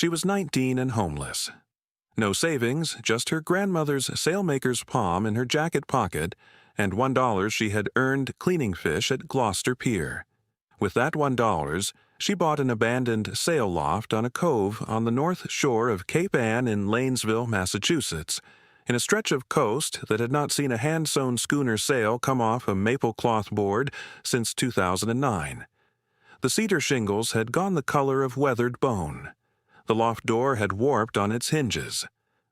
She was 19 and homeless. No savings, just her grandmother's sailmaker's palm in her jacket pocket, and $1 she had earned cleaning fish at Gloucester Pier. With that $1, she bought an abandoned sail loft on a cove on the north shore of Cape Ann in Lanesville, Massachusetts, in a stretch of coast that had not seen a hand-sewn schooner sail come off a maple cloth board since 2009. The cedar shingles had gone the color of weathered bone. The loft door had warped on its hinges.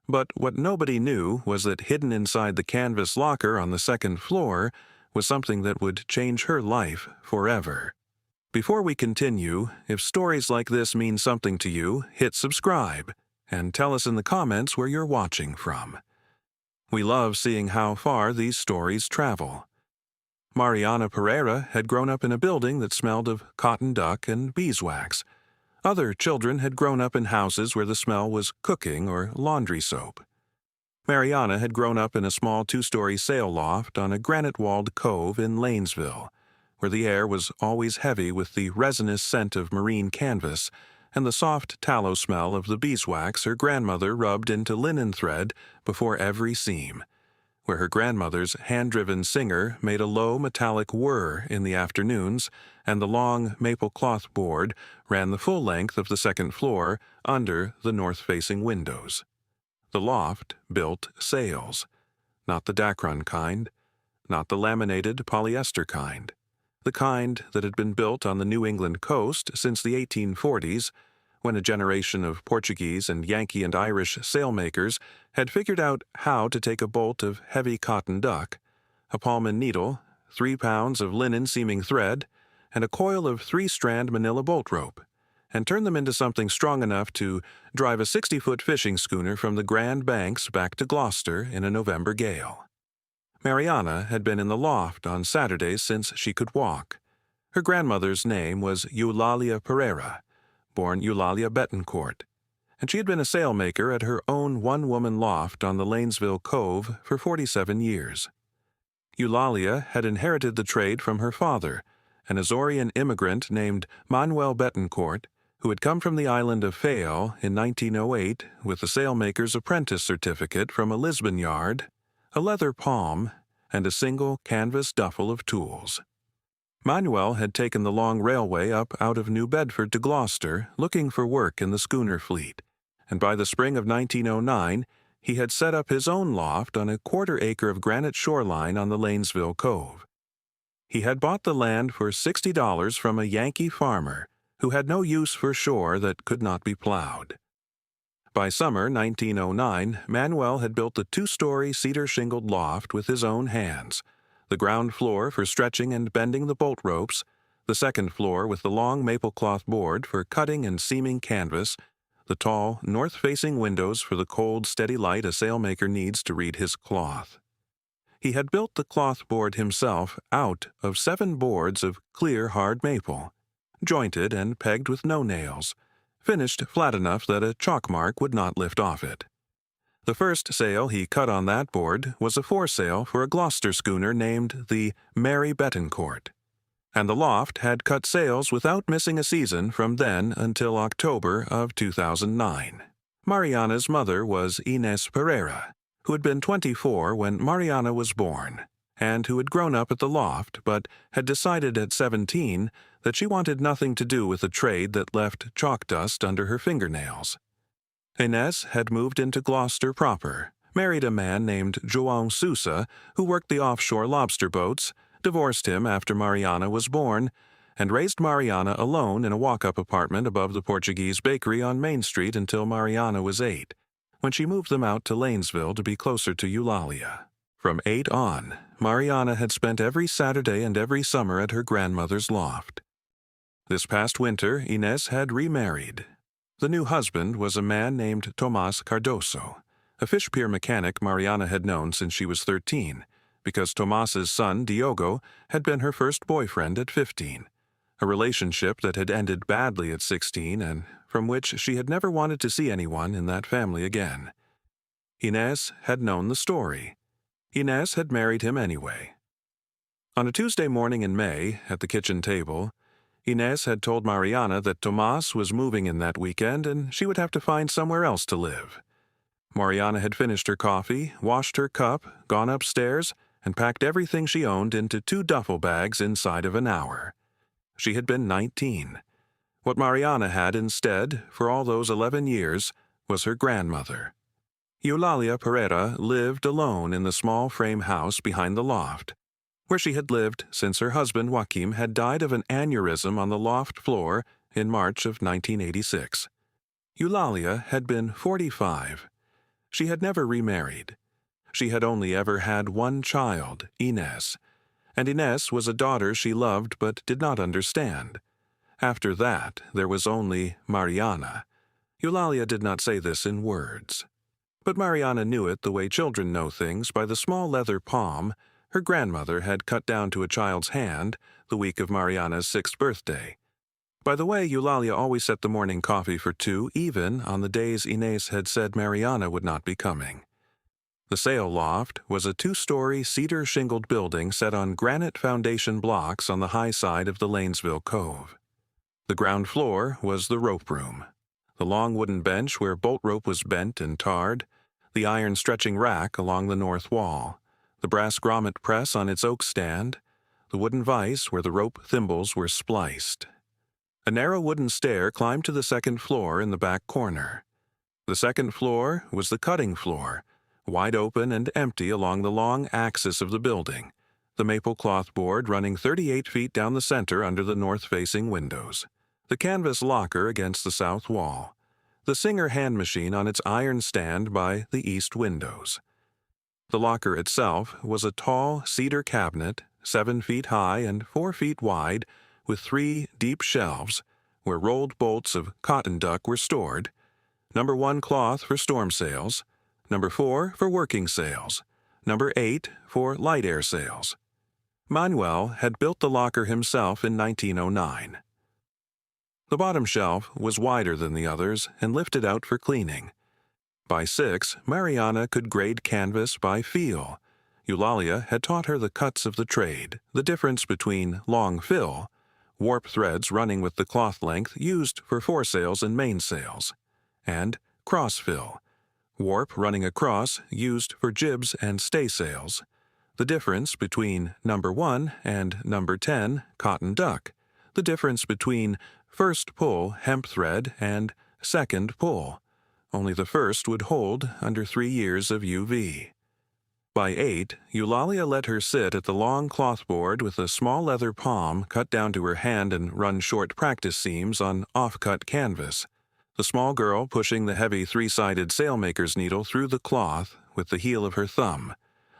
But what nobody knew was that hidden inside the canvas locker on the second floor was something that would change her life forever. Before we continue, if stories like this mean something to you, hit subscribe and tell us in the comments where you're watching from. We love seeing how far these stories travel. Mariana Pereira had grown up in a building that smelled of cotton duck and beeswax. Other children had grown up in houses where the smell was cooking or laundry soap. Mariana had grown up in a small 2-story sail loft on a granite-walled cove in Lanesville, where the air was always heavy with the resinous scent of marine canvas and the soft tallow smell of the beeswax her grandmother rubbed into linen thread before every seam, where her grandmother's hand-driven singer made a low metallic whir in the afternoons, and the long maple cloth board ran the full length of the second floor under the north-facing windows. The loft built sails, not the Dacron kind, not the laminated polyester kind, the kind that had been built on the New England coast since the 1840s, when a generation of Portuguese and Yankee and Irish sailmakers had figured out how to take a bolt of heavy cotton duck, a palm and needle, 3 pounds of linen seaming thread, and a coil of 3-strand manila bolt rope, and turn them into something strong enough to drive a 60-foot fishing schooner from the Grand Banks back to Gloucester in a November gale. Mariana had been in the loft on Saturdays since she could walk. Her grandmother's name was Eulalia Pereira, born Eulalia Bettencourt, and she had been a sailmaker at her own one-woman loft on the Lanesville Cove for 47 years. Eulalia had inherited the trade from her father, an Azorean immigrant named MANUEL Bettencourt, who had come from the island of Fayal in 1908 with a sailmaker's apprentice certificate from a Lisbon yard, a leather palm, and a single canvas duffel of tools. Manuel had taken the long railway up out of New Bedford to Gloucester looking for work in the schooner fleet, and by the spring of 1909 he had set up his own loft on a quarter-acre of granite shoreline on the Lanesville Cove. He had bought the land for $60 from a Yankee farmer who had no use for shore that could not be plowed. By summer 1909, Manuel had built the 2-story cedar-shingled loft with his own hands, the ground floor for stretching and bending the bolt ropes, the second floor with the long maple cloth board for cutting and seaming canvas, the tall, north-facing windows for the cold, steady light a sailmaker needs to read his cloth. He had built the cloth board himself out of 7 boards of clear, hard maple, jointed and pegged with no nails, finished flat enough that a chalk mark would not lift off it. The first sail he cut on that board was a foresail for a Gloucester schooner named the Mary Bettencourt, and the loft had cut sails without missing a season from then until October of 2009. Mariana's mother was Inez Pereira, who had been 24 when Mariana was born, and who had grown up at the loft but had decided at 17 that she wanted nothing to do with a trade that left chalk dust under her fingernails. Inez had moved into Gloucester proper, married a man named João Sousa, who worked the offshore lobster boats, divorced him after Mariana was born, and raised Mariana alone in a walk-up apartment above the Portuguese bakery on Main Street until Mariana was 8, when she moved them out to Lanesville to be closer to Eulalia. From 8 on, Mariana had spent every Saturday and every summer at her grandmother's loft. This past winter, Inez had remarried. The new husband was a man named Tomás Cardoso, a fish pier mechanic Mariana had known since she was 13, because Tomás's son, Diogo, had been her first boyfriend at 15, a relationship that had ended badly at 16 and from which she had never wanted to see anyone in that family again. Inez had known the story. Inez had married him anyway. On a Tuesday morning in May, at the kitchen table, Inés had told Mariana that Tomás was moving in that weekend and she would have to find somewhere else to live. Mariana had finished her coffee, washed her cup, gone upstairs, and packed everything she owned into 2 duffel bags inside of an hour. She had been 19. What Mariana had instead, for all those 11 years, was her grandmother. Eulalia Pereira lived alone in the small frame house behind the loft, where she had lived since her husband Joaquim had died of an aneurysm on the loft floor in March of 1986. Eulalia had been 45. She had never remarried. She had only ever had one child, Inés, and Inés was a daughter she loved but did not understand. After that, there was only Mariana. Eulalia did not say this in words. But Mariana knew it the way children know things by the small leather palm her grandmother had cut down to a child's hand the week of Mariana's 6th birthday. By the way, Eulalia always set the morning coffee for 2, even on the days Inés had said Mariana would not be coming. The sail loft was a 2-story cedar-shingled building set on granite foundation blocks on the high side of the Lanesville Cove. The ground floor was the rope room, the long wooden bench where bolt rope was bent and tarred, the iron stretching rack along the north wall, the brass grommet press on its oak stand, the wooden vise where the rope thimbles were spliced. A narrow wooden stair climbed to the 2nd floor in the back corner. The 2nd floor was the cutting floor, wide open and empty along the long axis of the building, the maple cloth board running 38 feet down the center under the north-facing windows, the canvas locker against the south wall, the Singer hand machine on its iron stand by the east windows. The locker itself was a tall cedar cabinet, 7 feet high and 4 feet wide, with 3 deep shelves where rolled bolts of cotton duck were stored, number 1 cloth for storm sails, number 4 for working sails, number 8 for light air sails. MANUEL had built the locker himself in 1909. The bottom shelf was wider than the others and lifted out for cleaning. By 6, Mariana could grade canvas by feel. Eulalia had taught her the cuts of the trade, the difference between long fill, warp threads running with the cloth length used for foresails and mainsails, and cross fill, warp running across used for jibs and staysails, the difference between number 1 and number 10 cotton duck, the difference between first pull hemp thread and second pull. Only the first would hold under 3 years of UV. By 8, Eulalia let her sit at the long cloth board with a small leather palm cut down to her hand and run short practice seams on off-cut canvas, the small girl pushing the heavy 3-sided sailmaker's needle through the cloth with the heel of her thumb,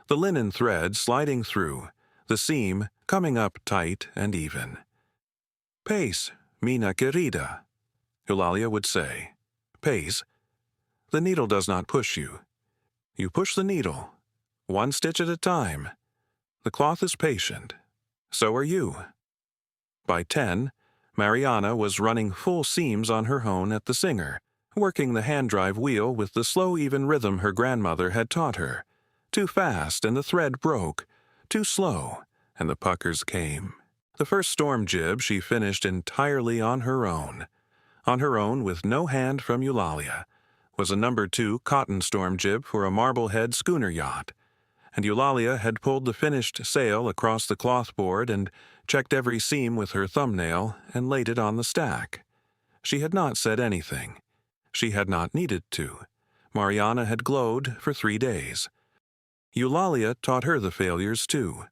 the linen thread sliding through, the seam coming up tight and even. "Pace, mina querida," Eulalia would say. "Pace. The needle does not push you. You push the needle, 1 stitch at a time. The cloth is patient. So are you." By 10, Mariana was running full seams on her hone at the Singer, working the hand-drive wheel with the slow, even rhythm her grandmother had taught her. Too fast, and the thread broke. Too slow, and the puckers came. The first storm jib she finished entirely on her own. On her own, with no hand from Eulalia, was a number 2 cotton storm jib for a Marblehead schooner yacht, and Eulalia had pulled the finished sail across the cloth board and checked every seam with her thumbnail and laid it on the stack. She had not said anything. She had not needed to. Mariana had glowed for 3 days. Eulalia taught her the failures, too.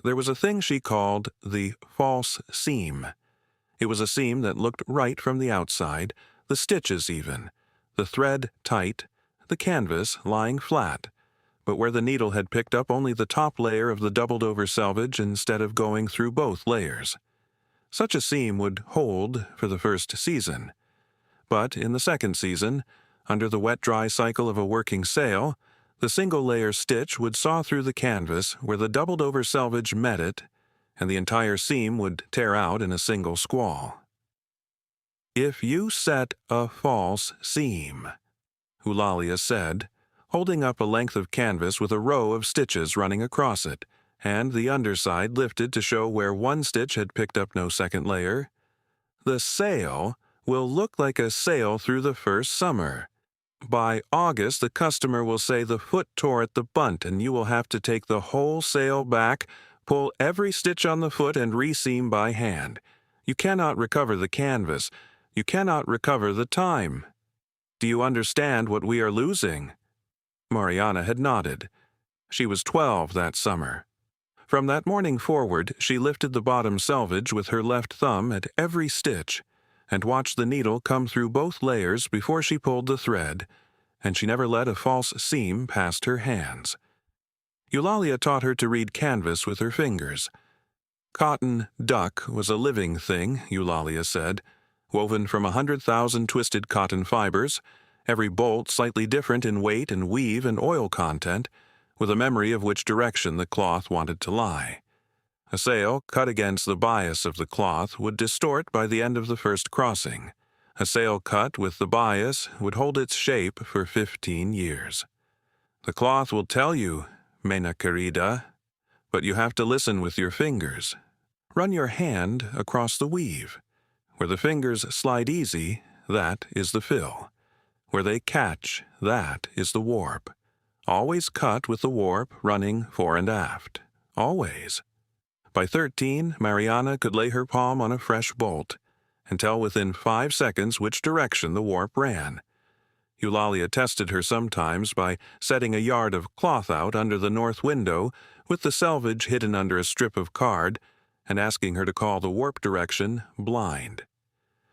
There was a thing she called the false seam. It was a seam that looked right from the outside, the stitches even, the thread tight, the canvas lying flat, but where the needle had picked up only the top layer of the doubled-over selvage instead of going through both layers. Such a seam would hold for the first season. But in the second season, under the wet-dry cycle of a working sail, the single-layer stitch would saw through the canvas where the doubled-over selvage met it, and the entire seam would tear out in a single squall. "If you set a false seam," Eulalia said, holding up a length of canvas with a row of stitches running across it, and the underside lifted to show where 1 stitch had picked up no second layer, The sail will look like a sail through the first summer. By August, the customer will say the foot tore at the bunt and you will have to take the whole sail back, pull every stitch on the foot and reseam by hand. You cannot recover the canvas. You cannot recover the time. Do you understand what we are losing?" Mariana had nodded. She was 12 that summer. From that morning forward, she lifted the bottom selvage with her left thumb at every stitch, and watched the needle come through both layers before she pulled the thread, and she never let a false seam past her hands. Eulalia taught her to read canvas with her fingers. Cotton duck was a living thing, Eulalia said, woven from 100,000 twisted cotton fibers, every bolt slightly different in weight and weave and oil content, with a memory of which direction the cloth wanted to lie. A sail cut against the bias of the cloth would distort by the end of the first crossing. A sail cut with the bias would hold its shape for 15 years. The cloth will tell you, Mena querida, but you have to listen with your fingers. Run your hand across the weave. Where the fingers slide easy, that is the fill. Where they catch, that is the warp. Always cut with the warp running fore and aft. Always. By 13, Mariana could lay her palm on a fresh bolt and tell within 5 seconds which direction the warp ran. Eulalia tested her sometimes by setting a yard of cloth out under the north window with the selvage hidden under a strip of card and asking her to call the warp direction blind.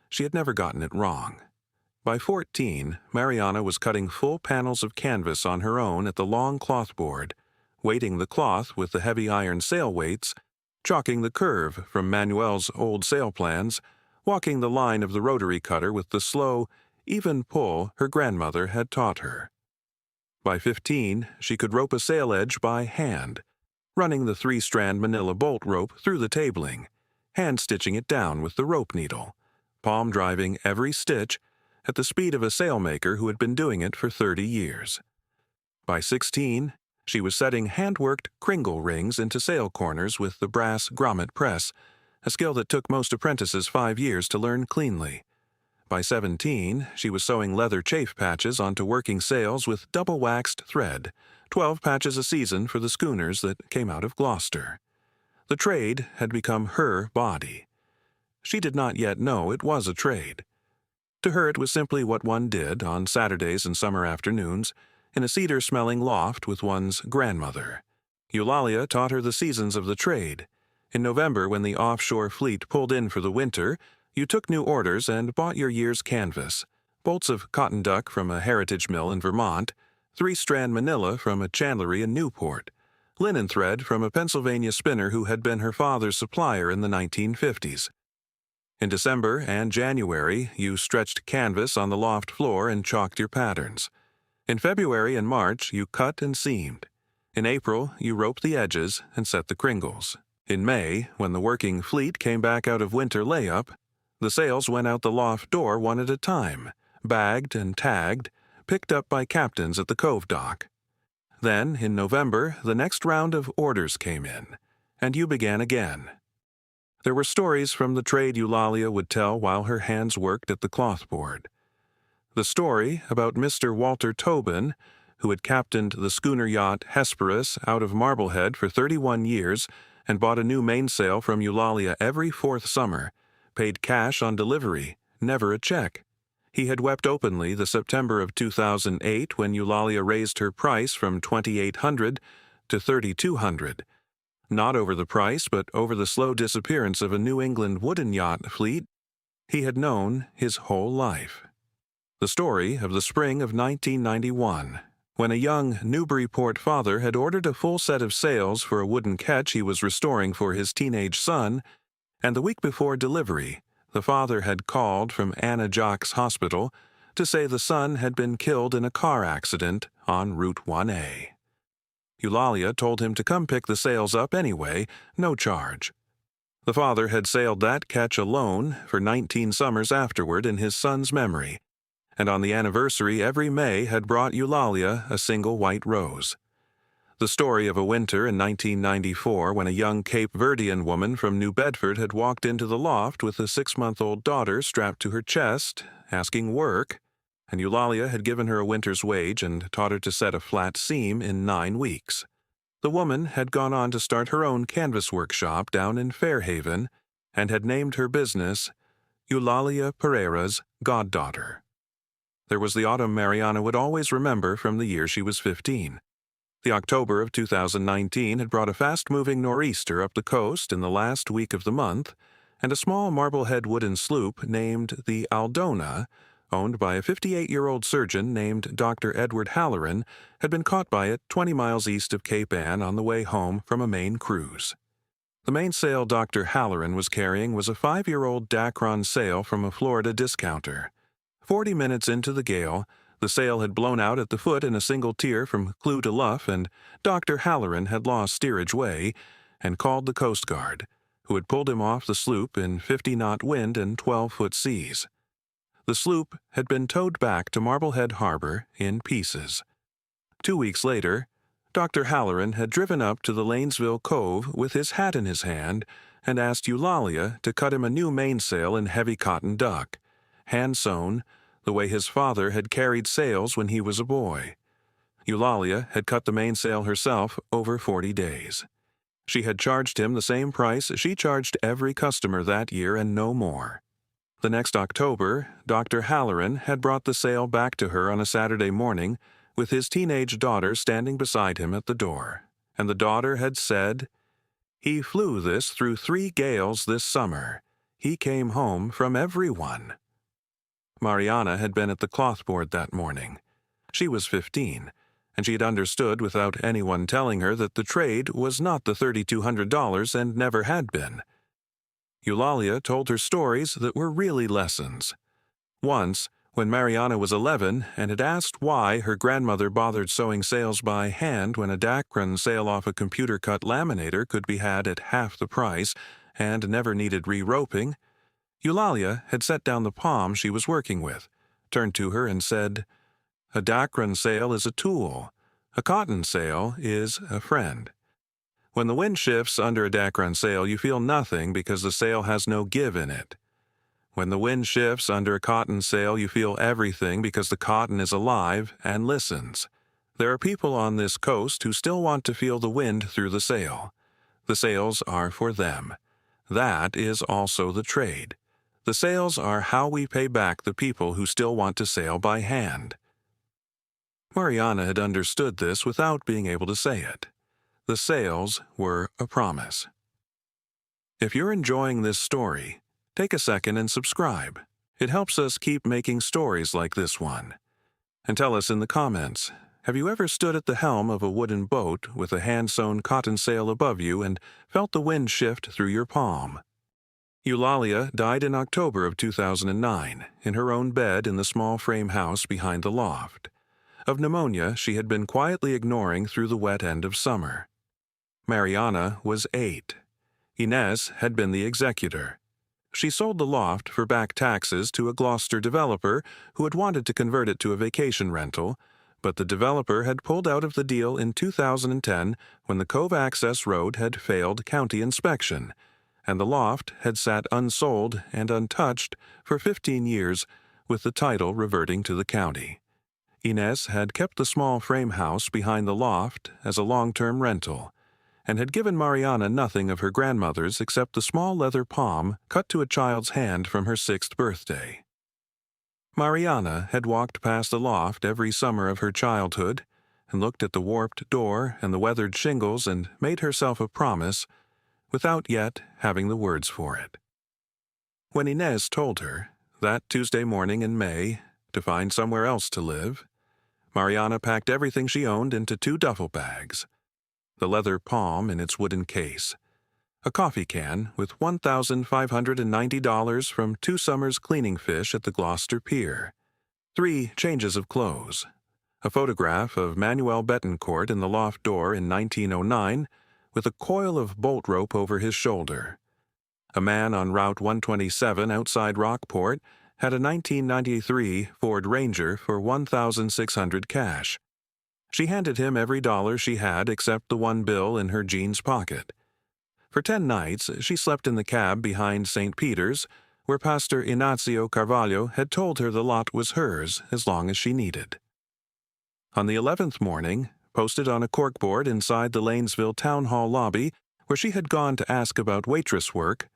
She had never gotten it wrong. By 14, Mariana was cutting full panels of canvas on her own at the long cloth board, weighting the cloth with the heavy iron sail weights, chalking the curve from MANUEL's old sail plans, walking the line of the rotary cutter with the slow, even pull her grandmother had taught her. By 15, she could rope a sail edge by hand, running the 3-strand manila bolt rope through the tabling, hand-stitching it down with the rope needle, palm-driving every stitch at the speed of a sailmaker who had been doing it for 30 years. By 16, she was setting hand-worked kringle rings into sail corners with the brass grommet press, a skill that took most apprentices 5 years to learn cleanly. By 17, she was sewing leather chafe patches onto working sails with double-waxed thread, 12 patches a season for the schooners that came out of Gloucester. The trade had become her body. She did not yet know it was a trade. To her it was simply what one did on Saturdays and summer afternoons in a cedar-smelling loft with one's grandmother. Eulalia taught her the seasons of the trade. In November, when the offshore fleet pulled in for the winter, you took new orders and bought your year's canvas, bolts of cotton duck from a heritage mill in Vermont, 3-strand manila from a chandlery in Newport, linen thread from a Pennsylvania spinner who had been her father's supplier in the 1950s. In December and January, you stretched canvas on the loft floor and chalked your patterns. In February and March, you cut and seamed. In April, you roped the edges and set the kringles. In May, when the working fleet came back out of winter layup, the sails went out the loft door one at a time, bagged and tagged, picked up by captains at the cove dock. Then, in November, the next round of orders came in, and you began again. There were stories from the trade Eulalia would tell while her hands worked at the cloth board. The story about Mr. Walter Tobin, who had captained the schooner yacht Hesperus out of Marblehead for 31 years and bought a new mainsail from Eulalia every 4th summer, paid cash on delivery, never a check. He had wept openly the September of 2008 when Eulalia raised her price from $2,800 to $3,200. Not over the price, but over the slow disappearance of a New England wooden yacht fleet he had known his whole life. The story of the spring of 1991, when a young Newburyport father had ordered a full set of sails for a wooden ketch he was restoring for his teenage son, and the week before delivery, the father had called from Anna Jacques Hospital to say the son had been killed in a car accident on Route 1A. Eulalia told him to come pick the sails up anyway, no charge. The father had sailed that ketch alone for 19 summers afterward in his son's memory, and on the anniversary every May had brought Eulalia a single white rose. The story of a winter in 1994 when a young Cape Verdean woman from New Bedford had walked into the loft with a 6-month-old daughter strapped to her chest, asking work, and Eulalia had given her a winter's wage and taught her to set a flat seam in 9 weeks. The woman had gone on to start her own canvas workshop down in Fairhaven and had named her business Eulalia Pereira's Goddaughter. There was the autumn Mariana would always remember from the year she was 15. The October of 2019 had brought a fast-moving nor'easter up the coast in the last week of the month, and a small Marblehead wooden sloop named the Aldona, owned by a 58-year-old surgeon named Dr. Edward Halloran, had been caught by it 20 miles east of Cape Ann on the way home from a Maine cruise. The mainsail Dr. Halloran was carrying was a 5-year-old Dacron sail from a Florida discounter. 40 minutes into the gale, the sail had blown out at the foot in a single tier from clew to luff, and Dr. Halloran had lost steerage way and called the Coast Guard, who had pulled him off the sloop in 50-knot wind and 12-foot seas. The sloop had been towed back to Marblehead Harbor in pieces. 2 weeks later, Dr. Halloran had driven up to the Lanesville Cove with his hat in his hand and asked Eulalia to cut him a new mainsail in heavy cotton duck, hand-sewn, the way his father had carried sails when he was a boy. Eulalia had cut the mainsail herself over 40 days. She had charged him the same price she charged every customer that year and no more. The next October, Dr. Halloran had brought the sail back to her on a Saturday morning with his teenage daughter standing beside him at the door, and the daughter had said, "He flew this through 3 gales this summer. He came home from every one." Mariana had been at the clothboard that morning. She was 15, and she had understood without anyone telling her that the trade was not the $3,200 and never had been. Eulalia told her stories that were really lessons. Once, when Mariana was 11 and had asked why her grandmother bothered sewing sails by hand when a Dacron sail off a computer-cut laminator could be had at half the price and never needed re-roping, Eulalia had set down the palm she was working with, turned to her and said, "A Dacron sail is a tool. A cotton sail is a friend. When the wind shifts under a Dacron sail, you feel nothing because the sail has no give in it. When the wind shifts under a cotton sail, you feel everything because the cotton is alive and listens. There are people on this coast who still want to feel the wind through the sail. The sails are for them. That is also the trade. The sails are how we pay back the people who still want to sail by hand." Mariana had understood this without being able to say it. The sails were a promise. If you're enjoying this story, take a second and subscribe. It helps us keep making stories like this one. And tell us in the comments, have you ever stood at the helm of a wooden boat with a hand-sewn cotton sail above you and felt the wind shift through your palm? Eulalia died in October of 2009 in her own bed in the small frame house behind the loft. Of pneumonia she had been quietly ignoring through the wet end of summer. Mariana was 8. Inez had been the executor. She sold the loft for back taxes to a Gloucester developer who had wanted to convert it to a vacation rental, but the developer had pulled out of the deal in 2010 when the Cove Access Road had failed county inspection, and the loft had sat unsold and untouched for 15 years with the title reverting to the county. Inez had kept the small frame house behind the loft as a long-term rental, and had given Mariana nothing of her grandmother's except the small leather palm cut to a child's hand from her 6th birthday. Mariana had walked past the loft every summer of her childhood and looked at the warped door and the weathered shingles and made herself a promise without yet having the words for it. When Inez told her, that Tuesday morning in May, to find somewhere else to live, Mariana packed everything she owned into 2 duffel bags: the leather palm in its wooden case, a coffee can with $1,590 from 2 summers cleaning fish at the Gloucester Pier, 3 changes of clothes, a photograph of Mary Bettencourt in the loft door in 1909 with a coil of bolt rope over his shoulder. A man on Route 127 outside Rockport had a 1993 Ford Ranger for $1,600 cash, She handed him every dollar she had except the one bill in her jeans pocket. For 10 nights, she slept in the cab behind St. Peter's, where Pastor Ignazio Carvalho had told her the lot was hers as long as she needed. On the 11th morning, posted on a corkboard inside the Lanesville town hall lobby, where she had gone to ask about waitress work,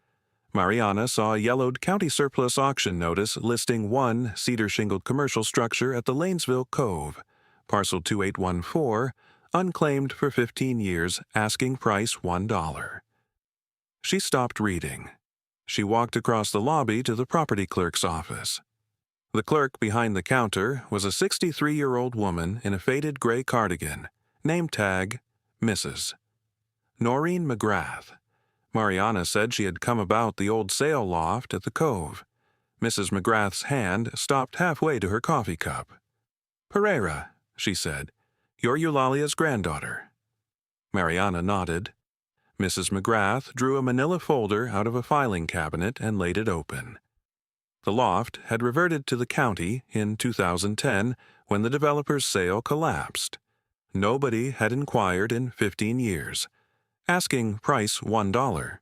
Mariana saw a yellowed county surplus auction notice listing one cedar-shingled commercial structure at the Lanesville Cove, parcel 2814, unclaimed for 15 years, asking price $1. She stopped reading. She walked across the lobby to the property clerk's office. The clerk behind the counter was a 63-year-old woman in a faded gray cardigan, name tag, Mrs. Noreen McGrath. Mariana said she had come about the old sail loft at the Cove. Mrs. McGrath's hand stopped halfway to her coffee cup. "Pereira," she said. "You're Eulalia's granddaughter." Mariana nodded. Mrs. McGrath drew a manila folder out of a filing cabinet and laid it open. The loft had reverted to the county in 2010 when the developer's sale collapsed. Nobody had inquired in 15 years. Asking price $1.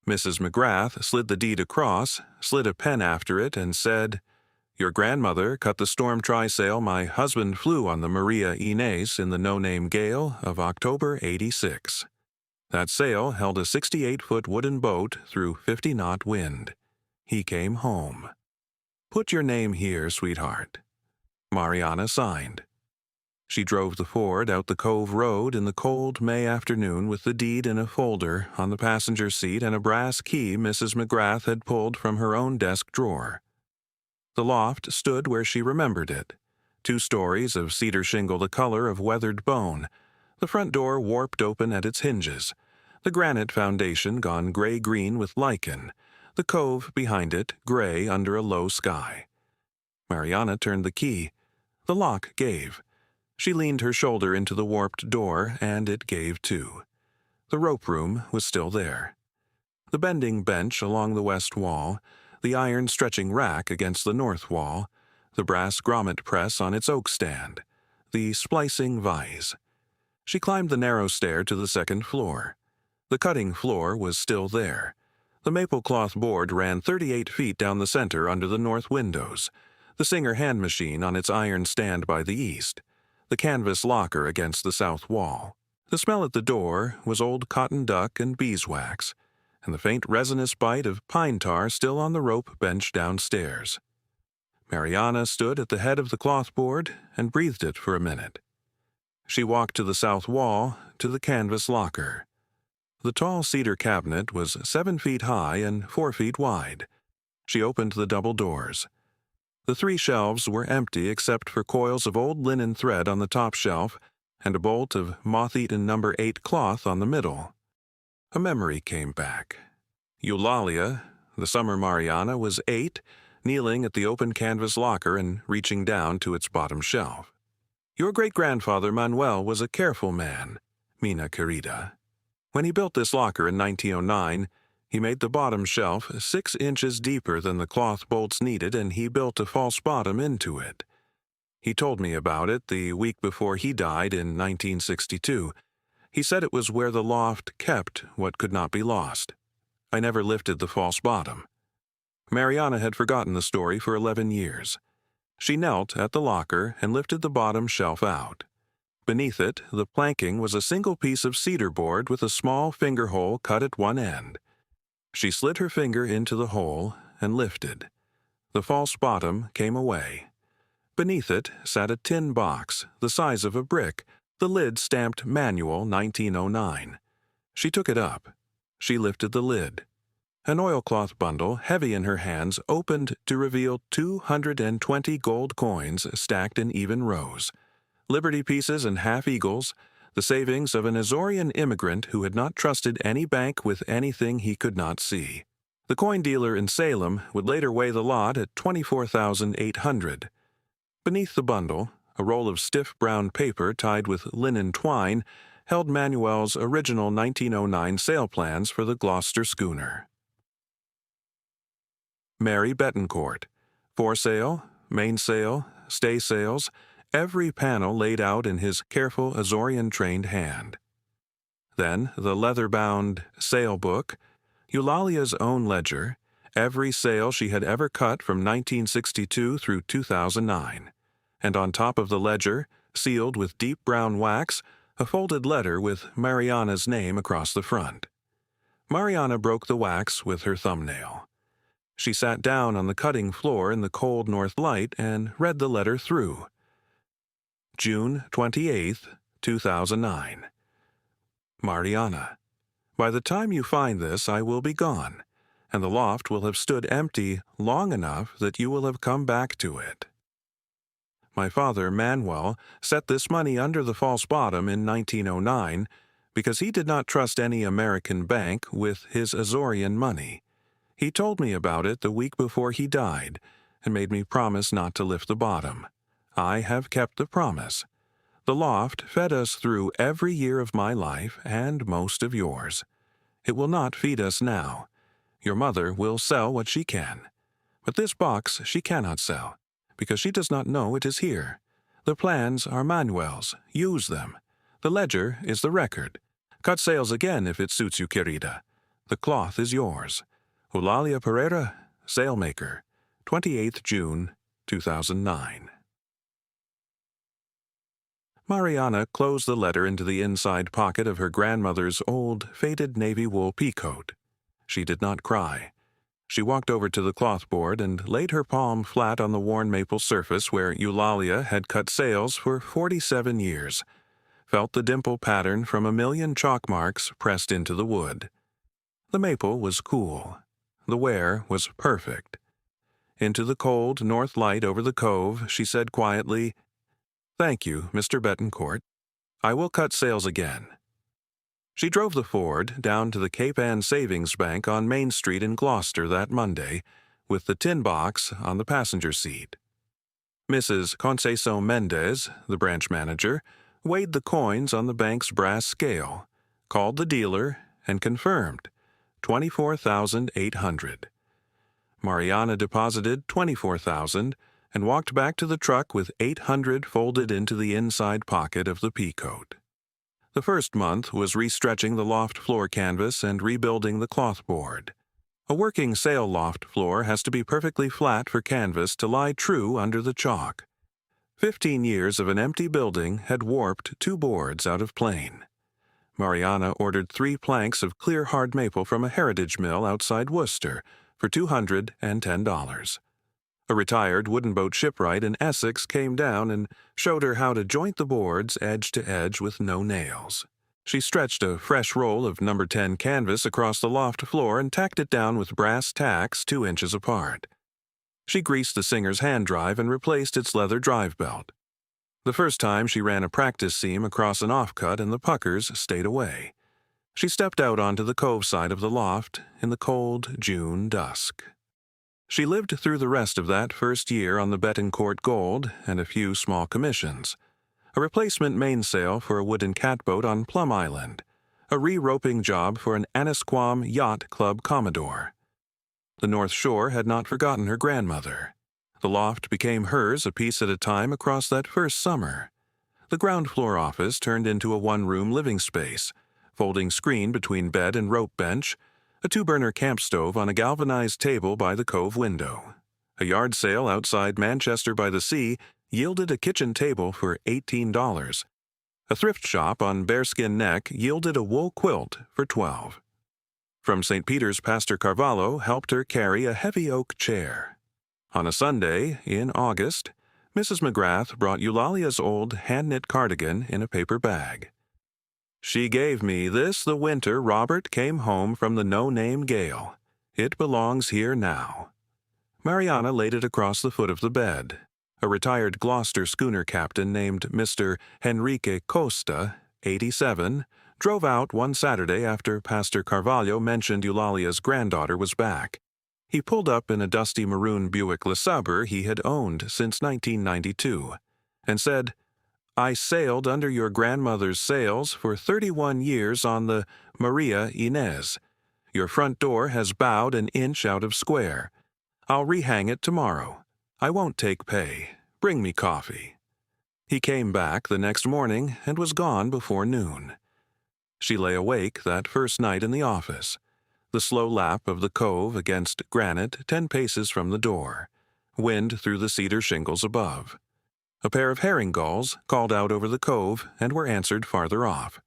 Mrs. McGrath slid the deed across, slid a pen after it, and said, "Your grandmother cut the storm trysail my husband flew on the Maria Inés in the no-name gale of October '86. That sail held a 68-foot wooden boat through 50-knot wind. He came home. Put your name here, sweetheart." Mariana signed. She drove the Ford out the Cove Road in the cold May afternoon with the deed in a folder on the passenger seat and a brass key Mrs. McGrath had pulled from her own desk drawer. The loft stood where she remembered it. 2 stories of cedar shingle the color of weathered bone, the front door warped open at its hinges, the granite foundation gone gray-green with lichen, the cove behind it gray under a low sky. Mariana turned the key. The lock gave. She leaned her shoulder into the warped door, and it gave too. The rope room was still there. The bending bench along the west wall, the iron stretching rack against the north wall, the brass grommet press on its oak stand, the splicing vise. She climbed the narrow stair to the 2nd floor. The cutting floor was still there. The maple cloth board ran 38 feet down the center under the north windows, the Singer hand machine on its iron stand by the east, the canvas locker against the south wall. The smell at the door was old cotton duck and beeswax, and the faint resinous bite of pine tar still on the rope bench downstairs. Mariana stood at the head of the cloth board and breathed it for a minute. She walked to the south wall, to the canvas locker. The tall cedar cabinet was 7 feet high and 4 feet wide. She opened the double doors. The 3 shelves were empty except for coils of old linen thread on the top shelf and a bolt of moth-eaten No. 8 cloth on the middle. A memory came back. Eulalia, the summer Mariana, was 8, kneeling at the open canvas locker and reaching down to its bottom shelf. "Your great-grandfather Manuel was a careful man, Mina querida. When he built this locker in 1909, he made the bottom shelf 6 inches deeper than the cloth bolts needed, and he built a false bottom into it. He told me about it the week before he died in 1962. He said it was where the loft kept what could not be lost. I never lifted the false bottom." Mariana had forgotten the story for 11 years. She knelt at the locker and lifted the bottom shelf out. Beneath it, the planking was a single piece of cedar board with a small finger hole cut at one end. She slid her finger into the hole and lifted. The false bottom came away. Beneath it sat a tin box, the size of a brick, the lid stamped MANUEL 1909. She took it up. She lifted the lid. An oilcloth bundle, heavy in her hands, opened to reveal 220 gold coins stacked in even rows. Liberty pieces and half-eagles, the savings of an Azorean immigrant who had not trusted any bank with anything he could not see. The coin dealer in Salem would later weigh the lot at $24,800. Beneath the bundle, a roll of stiff brown paper tied with linen twine held Manuel's original 1909 sale plans for the Gloucester schooner. Mary Bettencourt. Foresail, mainsail, staysails, every panel laid out in his careful Azorean-trained hand. Then the leather-bound sail book, Eulalia's own ledger, every sail she had ever cut from 1962 through 2009, and on top of the ledger, sealed with deep brown wax, a folded letter with Mariana's name across the front. Mariana broke the wax with her thumbnail. She sat down on the cutting floor in the cold north light and read the letter through. June 28, 2009. Mariana, by the time you find this, I will be gone, and the loft will have stood empty long enough that you will have come back to it. My father, Manuel, set this money under the false bottom in 1909 because he did not trust any American bank with his Azorean money. He told me about it the week before he died and made me promise not to lift the bottom. I have kept the promise. The loft fed us through every year of my life and most of yours. It will not feed us now. Your mother will sell what she can. But this box she cannot sell, because she does not know it is here. The plans are Manuel's. Use them. The ledger is the record. Cut sails again if it suits you, querida. The cloth is yours. Eulalia Pereira, sailmaker, 28th June, 2009. Mariana closed the letter into the inside pocket of her grandmother's old, faded navy wool peacoat. She did not cry. She walked over to the clothboard and laid her palm flat on the worn maple surface where Eulalia had cut sails for 47 years, felt the dimple pattern from a million chalk marks pressed into the wood. The maple was cool. The wear was perfect. Into the cold north light over the cove, she said quietly, "Thank you, Mr. Bettencourt. I will cut sails again." She drove the Ford down to the Cape Ann Savings Bank on Main Street in Gloucester that Monday, with the tin box on the passenger seat. Mrs. Conceição Mendez, the branch manager, weighed the coins on the bank's brass scale, called the dealer, and confirmed $24,800. Mariana deposited $24,000 and walked back to the truck with $800 folded into the inside pocket of the peacoat. The first month was restretching the loft floor canvas and rebuilding the clothboard. A working sail loft floor has to be perfectly flat for canvas to lie true under the chalk. 15 years of an empty building had warped 2 boards out of plane. Mariana ordered 3 planks of clear hard maple from a heritage mill outside Worcester for $210. A retired wooden boat shipwright in Essex came down and showed her how to joint the boards edge to edge with no nails. She stretched a fresh roll of No. 10 canvas across the loft floor and tacked it down with brass tacks 2 inches apart. She greased the Singer's hand drive and replaced its leather drive belt. The first time she ran a practice seam across an offcut and the puckers stayed away. She stepped out onto the cove side of the loft in the cold June dusk. She lived through the rest of that first year on the Bettencourt Gold and a few small commissions. A replacement mainsail for a wooden catboat on Plum Island. A re-roping job for an Annisquam Yacht Club Commodore. The North Shore had not forgotten her grandmother. The loft became hers a piece at a time across that first summer. The ground floor office turned into a one-room living space, folding screen between bed and rope bench, a 2-burner camp stove on a galvanized table by the cove window. A yard sale outside Manchester by the Sea yielded a kitchen table for $18. A thrift shop on Bearskin Neck yielded a wool quilt for $12. From St. Peter's, Pastor Carvalho helped her carry a heavy oak chair. On a Sunday, in August, Mrs. McGrath brought Eulalia's old hand-knit cardigan in a paper bag. "She gave me this the winter Robert came home from the no-name gale. It belongs here now." Mariana laid it across the foot of the bed. A retired Gloucester schooner captain named Mr. Henrique Costa, 87, drove out one Saturday after Pastor Carvalho mentioned Eulalia's granddaughter was back. He pulled up in a dusty maroon Buick LeSabre he had owned since 1992, and said, "I sailed under your grandmother's sails for 31 years on the Maria Inez. Your front door has bowed an inch out of square. I'll rehang it tomorrow. I won't take pay. Bring me coffee." He came back the next morning and was gone before noon. She lay awake that first night in the office, the slow lap of the cove against granite 10 paces from the door, wind through the cedar shingles above. A pair of herring gulls called out over the cove and were answered farther off.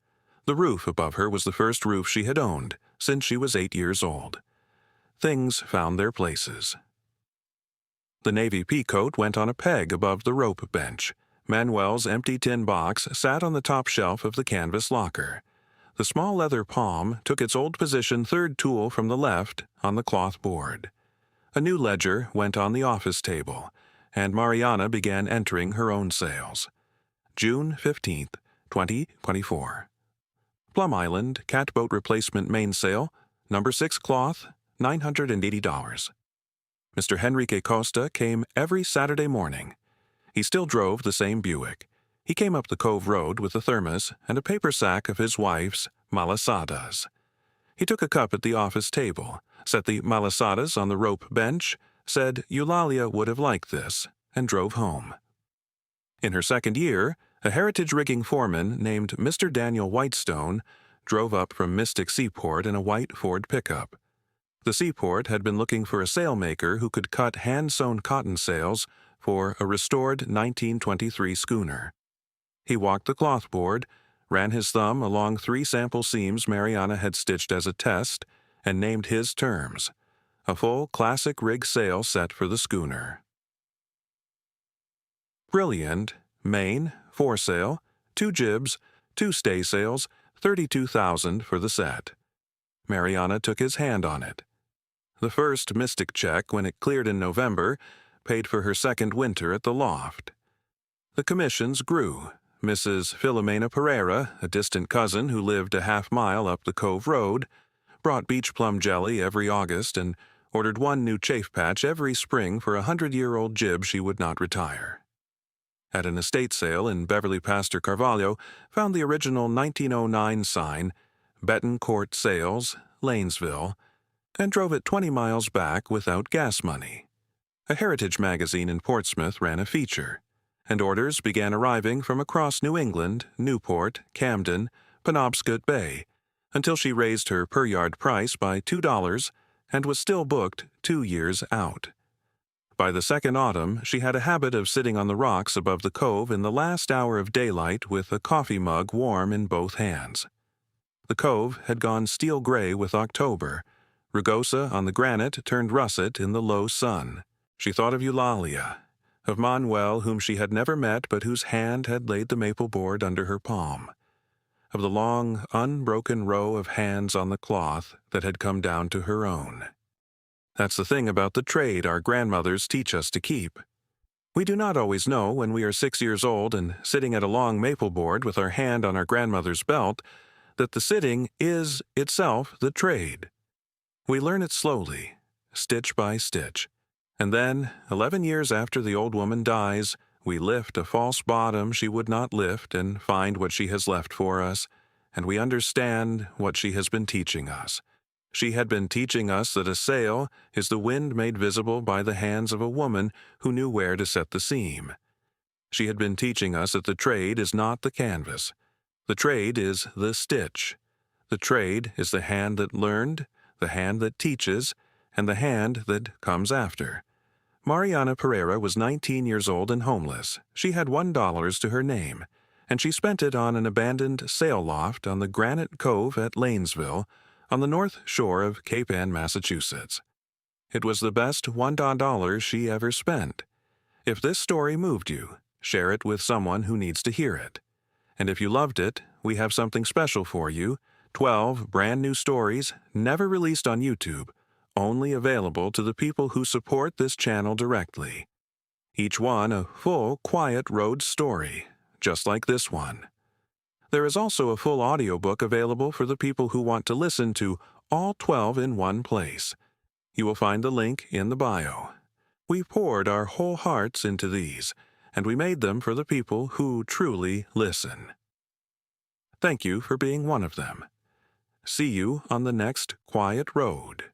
The roof above her was the first roof she had owned since she was 8 years old. Things found their places. The navy peacoat went on a peg above the rope bench. Manuel's empty tin box sat on the top shelf of the canvas locker. The small leather palm took its old position third tool from the left on the cloth board. A new ledger went on the office table, and Mariana began entering her own sales. June 15th, 2024. Plum Island Catboat Replacement Mainsail, number 6 cloth, $980. Mr. Henrique Costa came every Saturday morning. He still drove the same Buick. He came up the Cove Road with a thermos and a paper sack of his wife's malasadas. He took a cup at the office table, set the malasadas on the rope bench, said Eulalia would have liked this, and drove home. In her second year, a heritage rigging foreman named Mr. Daniel Whitestone drove up from Mystic Seaport in a white Ford pickup. The seaport had been looking for a sailmaker who could cut hand-sewn cotton sails for a restored 1923 schooner. He walked the cloth board, ran his thumb along 3 sample seams Mariana had stitched as a test, and named his terms: a full classic rig sail set for the schooner. Brilliant, main, foresail, 2 jibs, 2 staysails, $32,000 for the set. Mariana took his hand on it. The first Mystic check, when it cleared in November, paid for her second winter at the Loft. The commissions grew. Mrs. Filomena Pereira, a distant cousin who lived a half-mile up the Cove Road, brought beach plum jelly every August and ordered 1 new chafe patch every spring for a 100-year-old jib she would not retire. At an estate sale in Beverly Pastor Carvalho, found the original 1909 sign, Bettencourt Sales, Lanesville, and drove it 20 miles back without gas money. A heritage magazine in Portsmouth ran a feature, and orders began arriving from across New England, Newport, Camden, Penobscot Bay, until she raised her per-yard price by $2 and was still booked 2 years out. By the second autumn, she had a habit of sitting on the rocks above the cove in the last hour of daylight with a coffee mug warm in both hands. The cove had gone steel gray with October. Rugosa on the granite turned russet in the low sun. She thought of Eulalia, of MANUEL, whom she had never met but whose hand had laid the maple board under her palm, of the long, unbroken row of hands on the cloth that had come down to her own. That's the thing about the trade our grandmothers teach us to keep. We do not always know when we are 6 years old and sitting at a long maple board with our hand on our grandmother's belt that the sitting is itself the trade. We learn it slowly, stitch by stitch, and then, 11 years after the old woman dies, we lift a false bottom she would not lift and find what she has left for us, and we understand what she has been teaching us. She had been teaching us that a sail is the wind made visible by the hands of a woman who knew where to set the seam. She had been teaching us that the trade is not the canvas. The trade is the stitch. The trade is the hand that learned, the hand that teaches, and the hand that comes after. Mariana Pereira was 19 years old and homeless. She had $1 to her name, and she spent it on an abandoned sail loft on the Granite Cove at Lanesville, on the north shore of Cape Ann, Massachusetts. It was the best $1 she ever spent. If this story moved you, share it with someone who needs to hear it. And if you loved it, we have something special for you, 12 brand new stories, never released on YouTube, only available to the people who support this channel directly. Each one a full, quiet road story, just like this one. There is also a full audiobook available for the people who want to listen to all 12 in one place. You will find the link in the bio. We poured our whole hearts into these, and we made them for the people who truly listen. Thank you for being one of them. See you on the next quiet road.